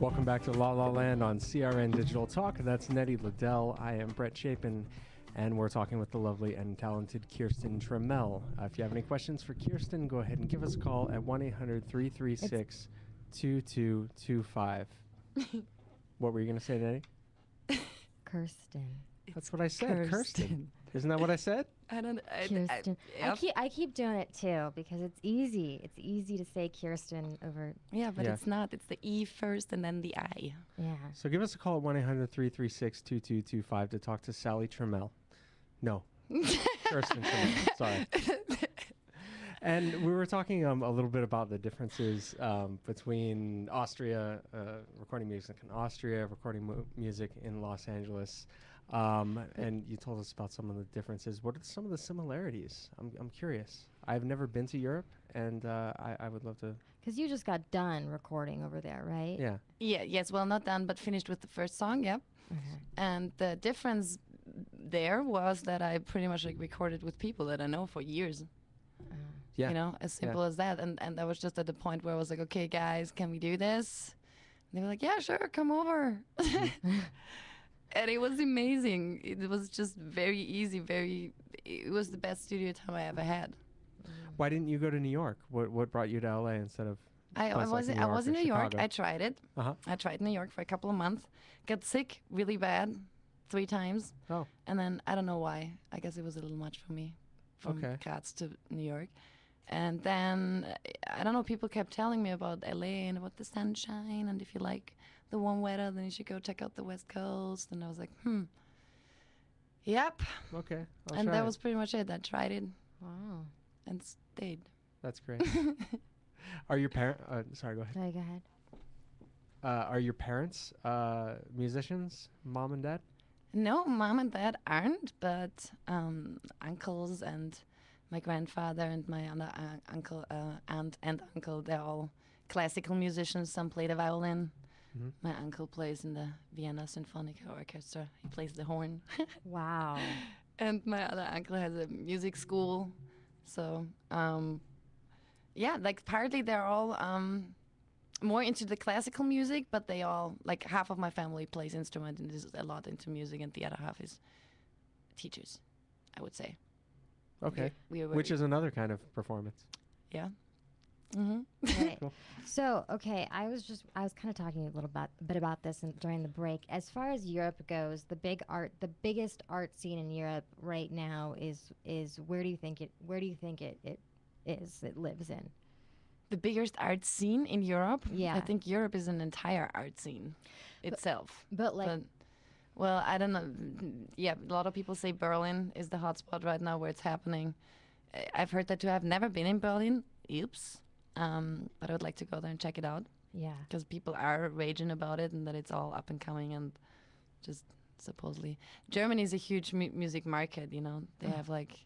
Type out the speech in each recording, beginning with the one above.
Welcome back to La La Land on CRN Digital Talk. That's Nettie Liddell. I am Brett Chapin, and we're talking with the lovely and talented Kirsten Trammell. If you have any questions for Kirsten, go ahead and give us a call at 1-800-336-2225. What were you going to say, Nettie? Kirsten. That's what I said, Kirsten. Isn't that what I said? I don't. Kirsten. Yep. I keep doing it too because it's easy. It's easy to say Kirsten over. Yeah, but Yeah. it's not. It's the E first and then the I. Yeah. So give us a call at 1-800-336-2225 to talk to Sally Trammell. No, Kirsten Trammell. Sorry. And we were talking a little bit about the differences between Austria, recording music in Austria, recording music in Los Angeles. And you told us about some of the differences. What are some of the similarities? I'm curious. I've never been to Europe, and I would love to. Because you just got done recording over there, right? Yeah. Yeah. Yes. Well, not done, but finished with the first song. Yep. Mhm. And the difference there was that I pretty much recorded with people that I know for years. Yeah. You know, as simple as that. And that was just at the point where I was like, okay, guys, can we do this? And they were like, yeah, sure, come over. And it was amazing. It was just very easy. It was the best studio time I ever had. Why didn't you go to New York? What brought you to LA instead of? I was in New York. I tried it. Uh-huh. I tried New York for a couple of months. Got sick really bad 3 times. Oh. And then I don't know why. I guess it was a little much for me from Graz to New York. And then, I don't know, people kept telling me about LA and about the sunshine. And if you like the warm weather, then you should go check out the West Coast. And I was like, yep. Okay. And that was pretty much it. I tried it Wow. and stayed. That's great. Are your parents? Sorry, go ahead. Okay, go ahead. Are your parents musicians? Mom and dad? No, mom and dad aren't, but uncles and my grandfather and my other aunt and uncle, they're all classical musicians. Some play the violin. Mhm. My uncle plays in the Vienna Symphonic Orchestra. He plays the horn. Wow. And my other uncle has a music school. So, yeah, like partly they're all more into the classical music, but they all, like half of my family plays instrument and is a lot into music, and the other half is teachers, I would say. Okay. Which is another kind of performance. Yeah. Mm-hmm. Right. Cool. So, okay, I was kind of talking a bit about this during the break. As far as Europe goes, the biggest art scene in Europe right now is where do you think it lives in? The biggest art scene in Europe? Yeah. I think Europe is an entire art scene itself. But like, well, I don't know. Yeah, a lot of people say Berlin is the hotspot right now where it's happening. I've heard that too. I've never been in Berlin. Oops. But I would like to go there and check it out. yeah. Because people are raging about it and that it's all up and coming and just supposedly. Germany is a huge music market, you know. They have like,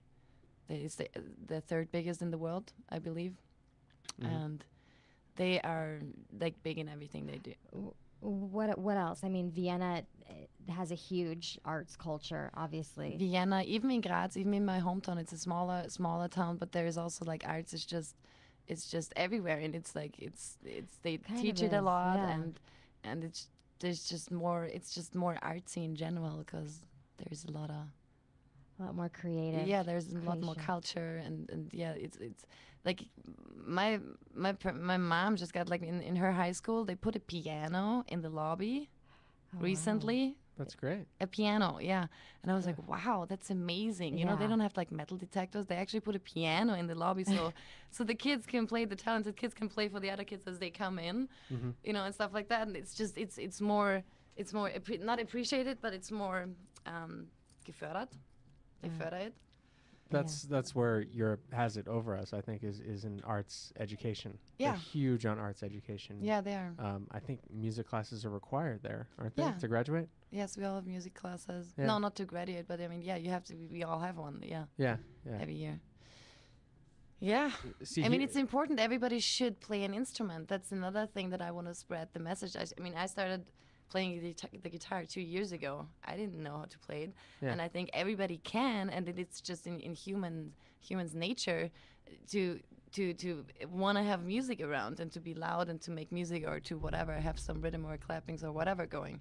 it's the third biggest in the world, I believe. Mhm. And they are like big in everything they do. What else? I mean, Vienna has a huge arts culture, obviously. Vienna, even in Graz, even in my hometown, it's a smaller town, but there is also like arts. It's just everywhere, and it's like they Kind teach of it a is, lot, yeah. and there's just more. It's just more artsy in general because there's a lot more creative. yeah, there's a lot more creation. culture, and yeah, it's like my mom just got like in her high school they put a piano in the lobby Oh, wow. recently. That's great. A piano, yeah. And I was like, wow, that's amazing. You know, they Yeah. don't have like metal detectors. They actually put a piano in the lobby so the kids can play, the talented kids can play for the other kids as they come in, Mhm. you know, and stuff like that. And it's just, it's more not appreciated, but it's more gefördert. They fördern it. That's where Europe has it over us. I think is in arts education. Yeah. They're huge on arts education. Yeah, they are. I think music classes are required there, aren't they, Yeah. to graduate? Yes, we all have music classes. Yeah. No, not to graduate, but I mean, yeah, you have to, we all have one, yeah, Yeah. Yeah. every year. Yeah. See, I mean, it's important. Everybody should play an instrument. That's another thing that I want to spread the message. I mean, I started playing the guitar 2 years ago. I didn't know how to play it, Yeah. and I think everybody can. And it's just in humans' nature to to want to have music around and to be loud and to make music or to whatever, have some rhythm or clappings or whatever going.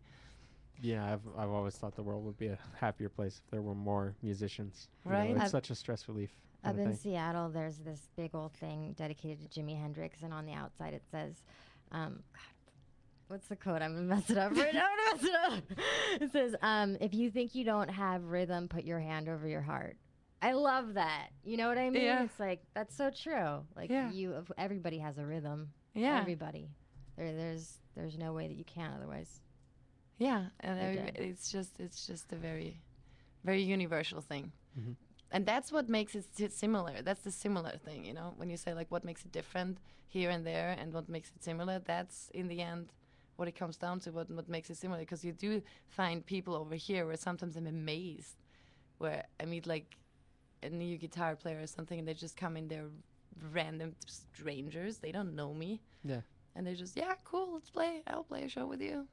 Yeah, I've always thought the world would be a happier place if there were more musicians. You know, Right. it's I've- such a stress relief. Up kinda in thing. Seattle, there's this big old thing dedicated to Jimi Hendrix, and on the outside it says, God, what's the quote? I'm gonna mess it up right now. I'm gonna mess it up. It says, if you think you don't have rhythm, put your hand over your heart. I love that. You know what I mean? Yeah. It's like that's so true. Like Yeah. everybody has a rhythm. Yeah. Everybody. There's no way that you can otherwise. Yeah, and You're dead. it's just a very, very universal thing, Mhm. and that's what makes it similar. That's the similar thing, you know. When you say like what makes it different here and there, and what makes it similar, that's in the end what it comes down to. What makes it similar, because you do find people over here where sometimes I'm amazed, where I meet like a new guitar player or something, and they just come in, they're random strangers, they don't know me, Yeah. and they're just, yeah, cool, let's play. I'll play a show with you.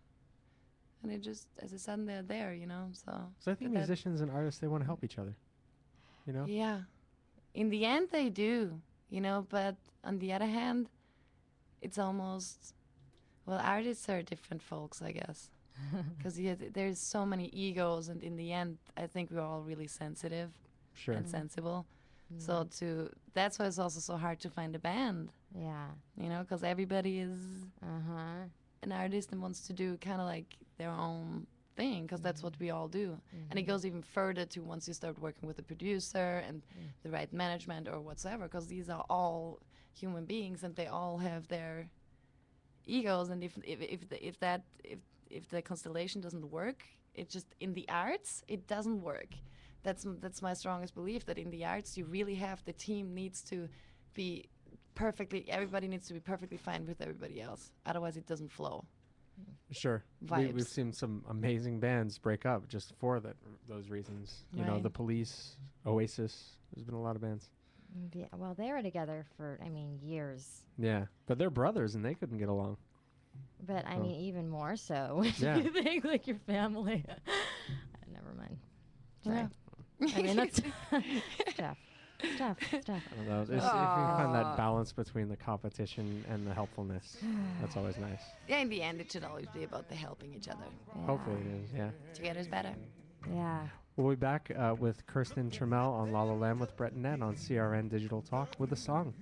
And it just, as a sudden, they're there, you know. So So I think but that- musicians and artists, they want to help each other. You know? yeah, in the end, they do, you know. But on the other hand, it's almost, well, artists are different folks, I guess, because there's so many egos, and in the end, I think we're all really sensitive Sure. and sensible. So that's why it's also so hard to find a band, Yeah. you know, because everybody is Uh-huh. an artist and wants to do kind of like their own thing, because that's what we all do. And it goes even further to once you start working with a producer and the right management or whatsoever, because these are all human beings and they all have their egos. And if the constellation doesn't work, it just, in the arts, it doesn't work. That's my strongest belief, that in the arts you really have, the team needs to be everybody needs to be perfectly fine with everybody else, otherwise it doesn't flow. Sure. We've Vibes. seen some amazing bands break up just for those reasons. You know, Right. The Police, Oasis. There's been a lot of bands. Yeah, well, they were together for, years. Yeah. But they're brothers and they couldn't get along. But I Oh. mean, even more so when Yeah. you think like your family. Never mind. Sorry. Yeah. I mean, that's tough. It's tough. It's tough. I don't know. If you can find that balance between the competition and the helpfulness, that's always nice. Yeah, in the end it should always be about the helping each other. Yeah. Hopefully it is, yeah. Together is better. Yeah. We'll be back with Kirsten Trammell on La La Land with Brett and Nett on CRN Digital Talk with a song.